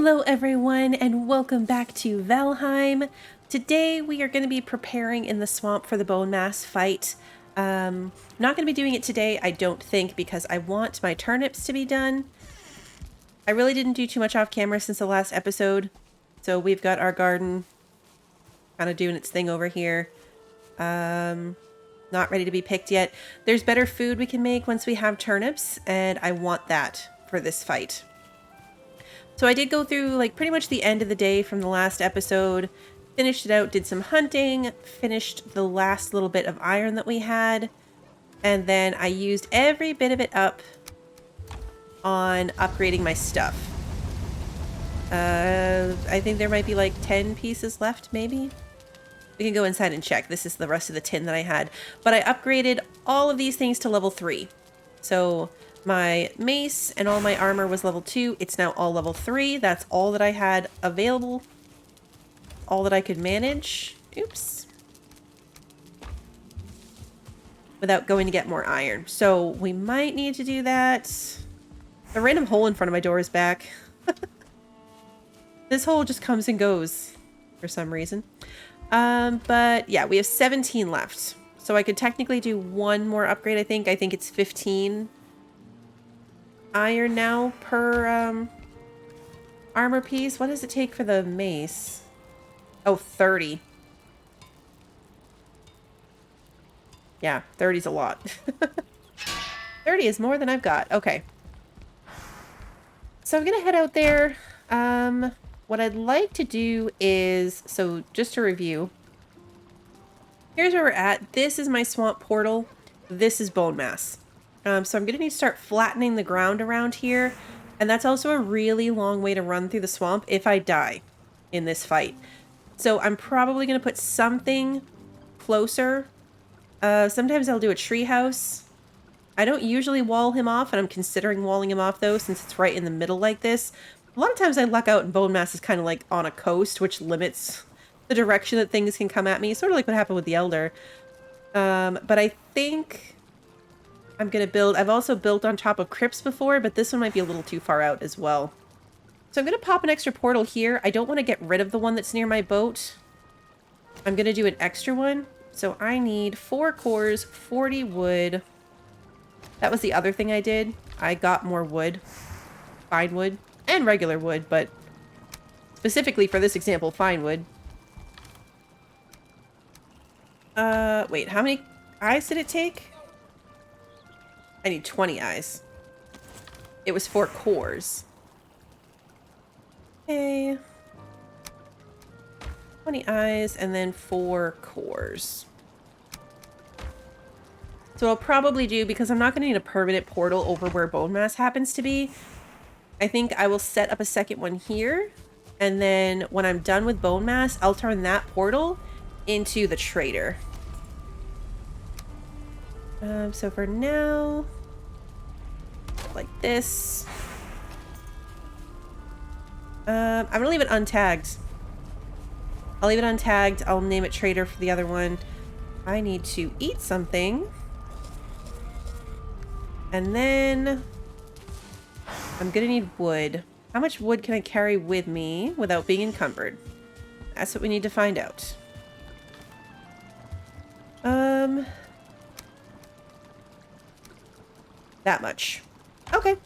Hello everyone and welcome back to Valheim. Today we are going to be preparing in the swamp for the Bonemass fight. Not going to be doing it today, I don't think, because I want my turnips to be done. I really didn't do too much off camera since the last episode. So we've got our garden kind of doing its thing over here. Not ready to be picked yet. There's better food we can make once we have turnips, and I want that for this fight. So I did go through like pretty much the end of the day from the last episode, finished it out, did some hunting, finished the last little bit of iron that we had, and then I used every bit of it up on upgrading my stuff. I think there might be like 10 pieces left, maybe? We can go inside and check. This is the rest of the tin that I had. But I upgraded all of these things to level 3. So my mace and all my armor was level 2. It's now all level 3. That's all that I had available. All that I could manage. Oops. Without going to get more iron. So we might need to do that. The random hole in front of my door is back. This hole just comes and goes for some reason. But yeah, we have 17 left. So I could technically do one more upgrade, I think. I think it's 15 iron now per armor piece. What does it take for the mace? Oh, 30. Yeah, 30's a lot. 30 is more than I've got. Okay. So I'm gonna head out there. What I'd like to do is, so just to review, here's where we're at. This is my swamp portal. This is Bonemass. So I'm gonna need to start flattening the ground around here. And that's also a really long way to run through the swamp if I die in this fight. So I'm probably gonna put something closer. Sometimes I'll do a tree house. I don't usually wall him off, and I'm considering walling him off though, since it's right in the middle like this. A lot of times I luck out and Bonemass is kind of like on a coast, which limits the direction that things can come at me. Sort of like what happened with the Elder. But I think I'm going to build... I've also built on top of crypts before, but this one might be a little too far out as well. So I'm going to pop an extra portal here. I don't want to get rid of the one that's near my boat. I'm going to do an extra one. So I need 4 cores, 40 wood. That was the other thing I did. I got more wood. Fine wood. And regular wood, but specifically for this example, fine wood. Wait, how many eyes did it take? I need 20 eyes. It was 4 cores. Okay. 20 eyes and then 4 cores. So I'll probably do, because I'm not going to need a permanent portal over where Bonemass happens to be, I think I will set up a second one here, and then when I'm done with Bonemass, I'll turn that portal into the trader. So for now, like this. I'm gonna leave it untagged. I'll leave it untagged. I'll name it trader for the other one. I need to eat something. And then I'm gonna need wood. How much wood can I carry with me without being encumbered? That's what we need to find out. That much. Okay.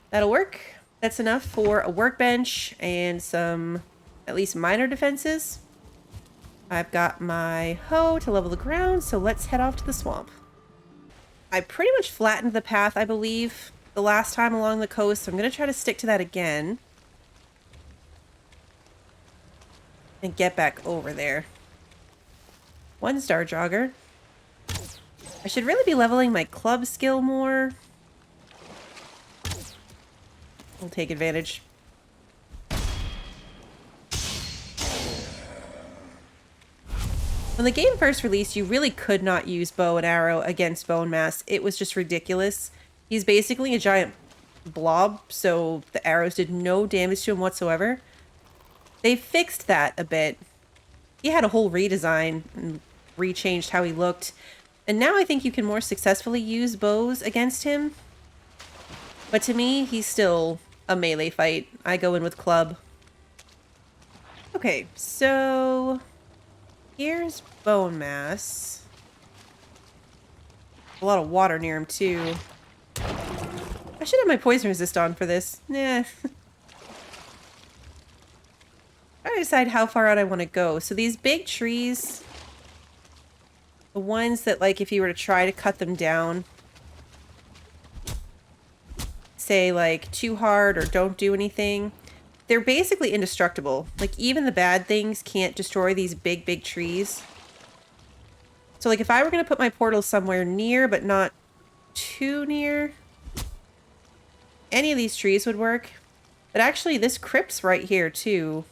That'll work. That's enough for a workbench and some at least minor defenses. I've got my hoe to level the ground, so let's head off to the swamp. I pretty much flattened the path, I believe, the last time along the coast, so I'm going to try to stick to that again. And get back over there. 1 star jogger. I should really be leveling my club skill more. We'll take advantage. When the game first released, you really could not use bow and arrow against Bonemass. It was just ridiculous. He's basically a giant blob, so the arrows did no damage to him whatsoever. They fixed that a bit. He had a whole redesign and rechanged how he looked. And now I think you can more successfully use bows against him. But to me, he's still a melee fight. I go in with club. Okay, so here's Bonemass. A lot of water near him too. I should have my poison resist on for this. Nah. I decide how far out I want to go. So these big trees, the ones that, like, if you were to try to cut them down, say, like, too hard or don't do anything, they're basically indestructible. Like, even the bad things can't destroy these big, big trees. So, like, if I were going to put my portal somewhere near, but not too near, any of these trees would work. But actually, this crypt's right here, too.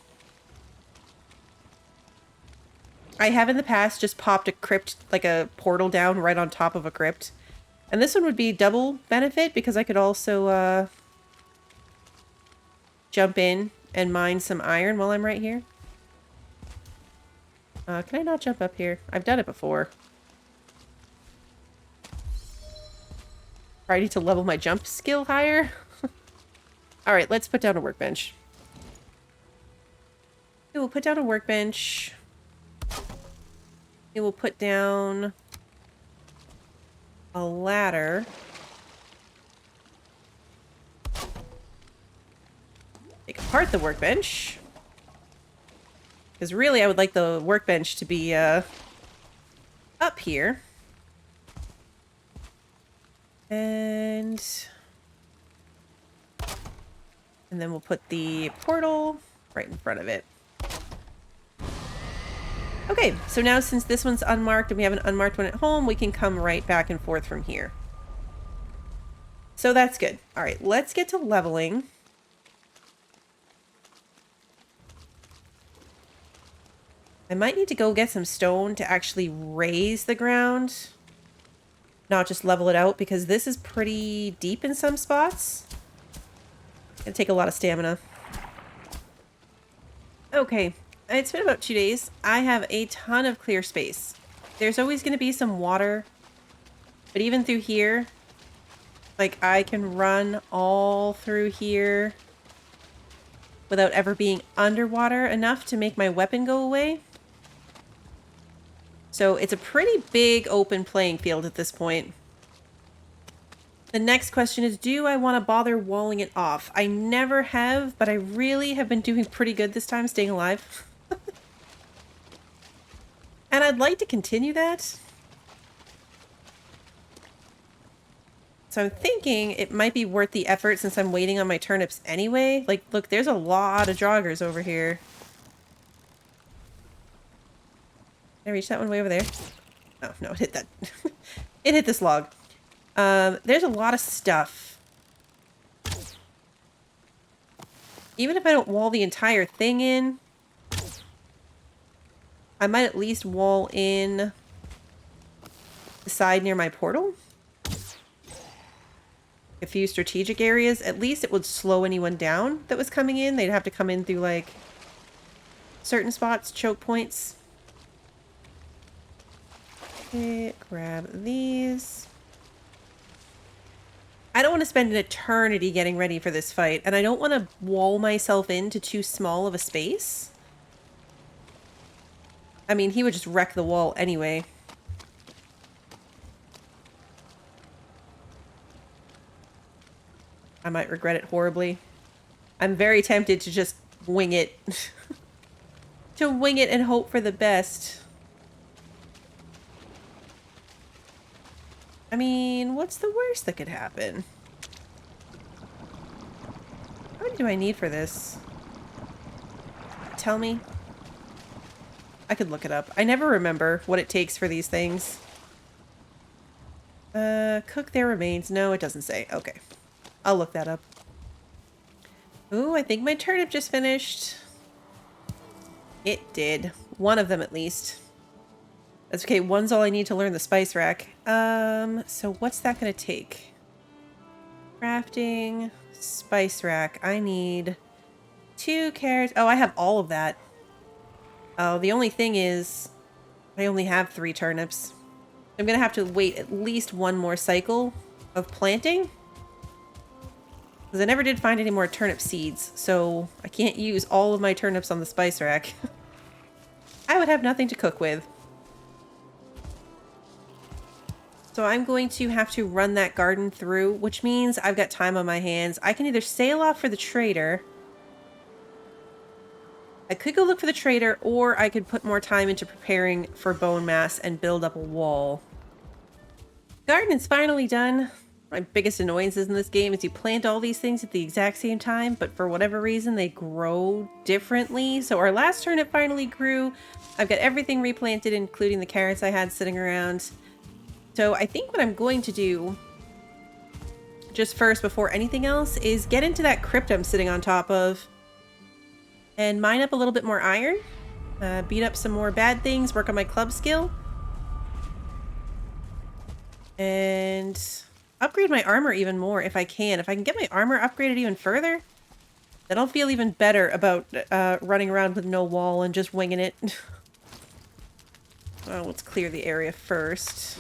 I have in the past just popped a crypt, like a portal down right on top of a crypt. And this one would be double benefit because I could also jump in and mine some iron while I'm right here. Can I not jump up here? I've done it before. I need to level my jump skill higher. Alright, let's put down a workbench. We'll put down a workbench. We will put down a ladder. Take apart the workbench. Because really I would like the workbench to be up here. And then we'll put the portal right in front of it. Okay, so now since this one's unmarked and we have an unmarked one at home, we can come right back and forth from here. So that's good. All right, let's get to leveling. I might need to go get some stone to actually raise the ground, not just level it out, because this is pretty deep in some spots. It'll take a lot of stamina. Okay. It's been about 2 days. I have a ton of clear space. There's always going to be some water. But even through here, like, I can run all through here without ever being underwater enough to make my weapon go away. So it's a pretty big open playing field at this point. The next question is, do I want to bother walling it off? I never have, but I really have been doing pretty good this time staying alive. And I'd like to continue that. So I'm thinking it might be worth the effort since I'm waiting on my turnips anyway. Like, look, there's a lot of joggers over here. Can I reach that one way over there? Oh, no, it hit that. It hit this log. There's a lot of stuff. Even if I don't wall the entire thing in, I might at least wall in the side near my portal. A few strategic areas. At least it would slow anyone down that was coming in. They'd have to come in through, like, certain spots, choke points. Okay, grab these. I don't want to spend an eternity getting ready for this fight, and I don't want to wall myself into too small of a space. I mean, he would just wreck the wall anyway. I might regret it horribly. I'm very tempted to just wing it. To wing it and hope for the best. I mean, what's the worst that could happen? How many do I need for this? Tell me. I could look it up. I never remember what it takes for these things. Cook their remains. No, it doesn't say. Okay. I'll look that up. Ooh, I think my turnip just finished. It did. One of them at least. That's okay. One's all I need to learn the spice rack. So what's that going to take? Crafting, spice rack. I need 2 carrots. Oh, I have all of that. Oh, the only thing is I only have 3 turnips. I'm going to have to wait at least one more cycle of planting. Because I never did find any more turnip seeds, so I can't use all of my turnips on the spice rack. I would have nothing to cook with. So I'm going to have to run that garden through, which means I've got time on my hands. I can either sail off for the trader. I could go look for the trader, or I could put more time into preparing for Bonemass and build up a wall. Garden is finally done. My biggest annoyances in this game is you plant all these things at the exact same time, but for whatever reason they grow differently. So our last turnip finally grew. I've got everything replanted, including the carrots I had sitting around. So I think what I'm going to do, just first before anything else, is get into that crypt I'm sitting on top of and mine up a little bit more iron, beat up some more bad things, work on my club skill, and upgrade my armor even more if I can. If I can get my armor upgraded even further, then I'll feel even better about running around with no wall and just winging it. Well, let's clear the area first.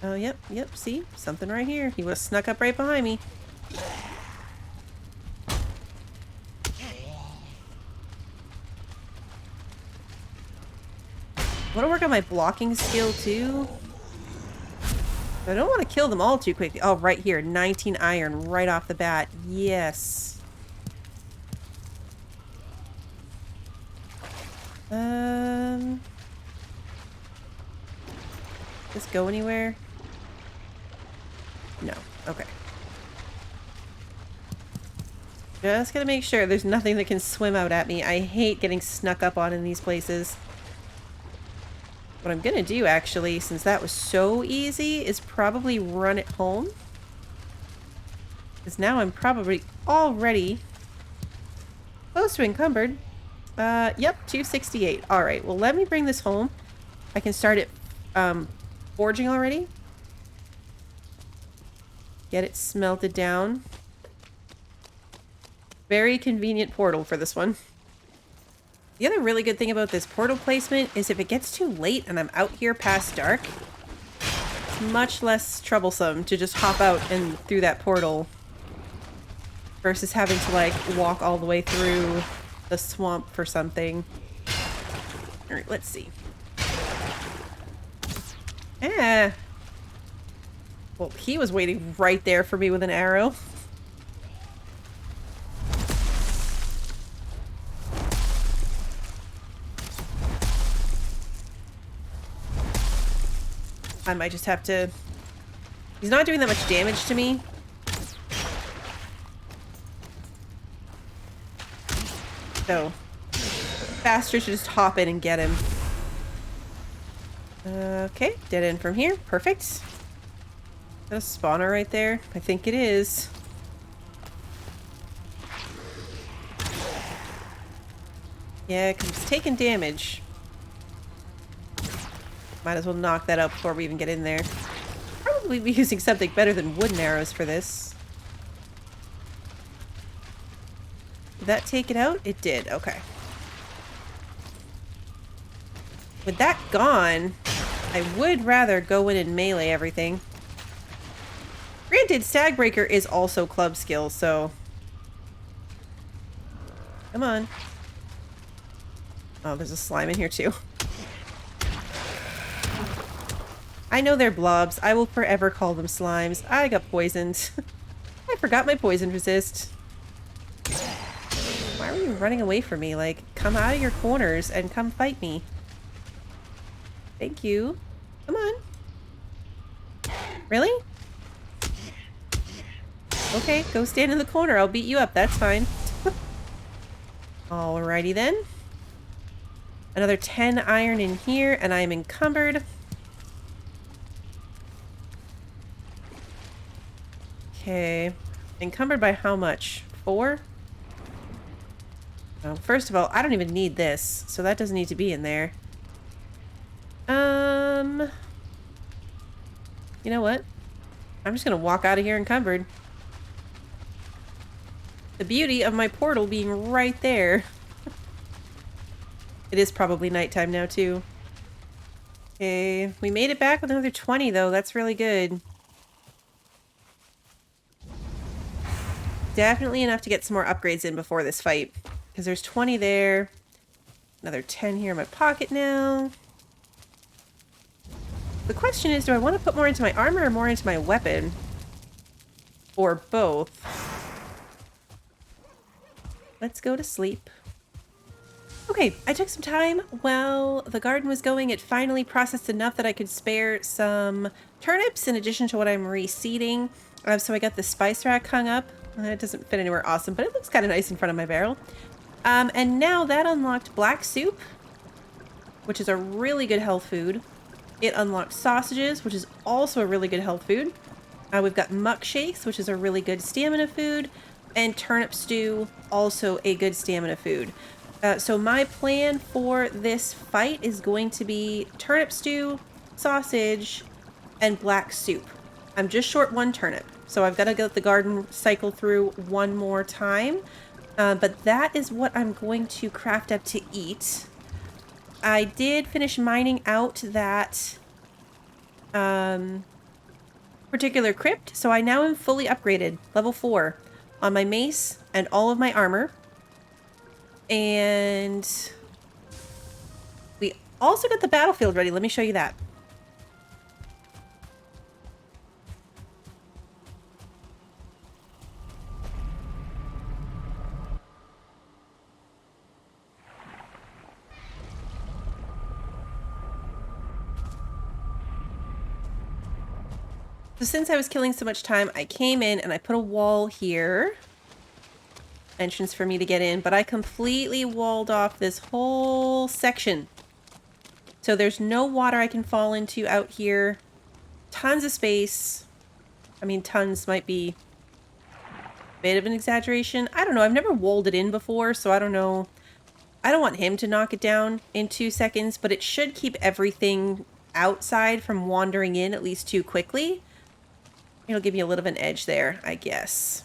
Oh, yep, see? Something right here. He would have snuck up right behind me. I want to work on my blocking skill, too. I don't want to kill them all too quickly. Oh, right here. 19 iron right off the bat. Yes. Does this go anywhere? No. Okay. Just gotta make sure there's nothing that can swim out at me. I hate getting snuck up on in these places. What I'm gonna do, actually, since that was so easy, is probably run it home. Because now I'm probably already close to encumbered. Yep, 268. Alright, well, let me bring this home. I can start it, forging already. Get it smelted down. Very convenient portal for this one. The other really good thing about this portal placement is if it gets too late and I'm out here past dark, it's much less troublesome to just hop out and through that portal versus having to, like, walk all the way through the swamp for something. Alright, let's see. Eh. Well, he was waiting right there for me with an arrow. I might just have to... He's not doing that much damage to me. So, faster to just hop in and get him. Okay, dead end from here. Perfect. Is that a spawner right there? I think it is. Yeah, because it's taking damage. Might as well knock that out before we even get in there. Probably be using something better than wooden arrows for this. Did that take it out? It did. Okay. With that gone, I would rather go in and melee everything. Granted, Stagbreaker is also club skill, so... Come on. Oh, there's a slime in here too. I know they're blobs. I will forever call them slimes. I got poisoned. I forgot my poison resist. Why are you running away from me? Like, come out of your corners and come fight me. Thank you. Come on. Really? Okay, go stand in the corner. I'll beat you up. That's fine. Alrighty then. Another 10 iron in here, and I'm encumbered. Okay. Encumbered by how much? 4? Oh, first of all, I don't even need this, so that doesn't need to be in there. You know what? I'm just gonna walk out of here encumbered. The beauty of my portal being right there. It is probably nighttime now, too. Okay, we made it back with another 20, though. That's really good. Definitely enough to get some more upgrades in before this fight. Because there's 20 there. Another 10 here in my pocket now. The question is, do I want to put more into my armor or more into my weapon? Or both? Let's go to sleep. Okay, I took some time while the garden was going. It finally processed enough that I could spare some turnips in addition to what I'm reseeding. So I got the spice rack hung up. It doesn't fit anywhere awesome, but it looks kind of nice in front of my barrel. And now that unlocked black soup, which is a really good health food. It unlocked sausages, which is also a really good health food. We've got muck shakes, which is a really good stamina food. And turnip stew, also a good stamina food. So my plan for this fight is going to be turnip stew, sausage, and black soup. I'm just short one turnip, so I've got to get the garden cycle through one more time. But that is what I'm going to craft up to eat. I did finish mining out that particular crypt, so I now am fully upgraded, level 4, on my mace and all of my armor. And we also got the battlefield ready. Let me show you that. So since I was killing so much time, I came in and I put a wall here. Entrance for me to get in, but I completely walled off this whole section. So there's no water I can fall into out here. Tons of space. I mean, tons might be a bit of an exaggeration. I don't know. I've never walled it in before, so I don't know. I don't want him to knock it down in 2 seconds, but it should keep everything outside from wandering in at least too quickly. It'll give me a little of an edge there, I guess.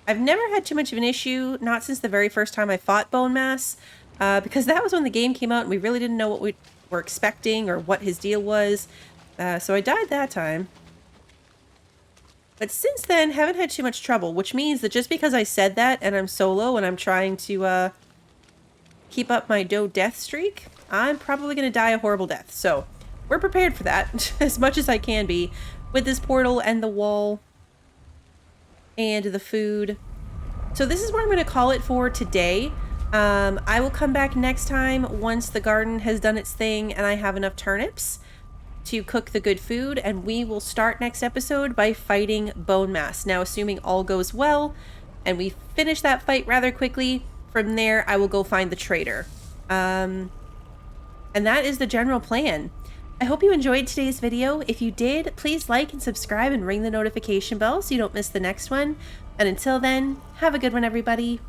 I've never had too much of an issue, not since the very first time I fought Bonemass, because that was when the game came out and we really didn't know what we were expecting or what his deal was. So I died that time. But since then, haven't had too much trouble, which means that just because I said that and I'm solo and I'm trying to keep up my death streak, I'm probably going to die a horrible death. So we're prepared for that as much as I can be with this portal and the wall and the food. So this is where I'm going to call it for today. I will come back next time once the garden has done its thing and I have enough turnips to cook the good food, and we will start next episode by fighting Bonemass. Now, assuming all goes well and we finish that fight rather quickly, from there I will go find the traitor. And that is the general plan. I hope you enjoyed today's video. If you did, please like and subscribe and ring the notification bell so you don't miss the next one. And until then, have a good one, everybody.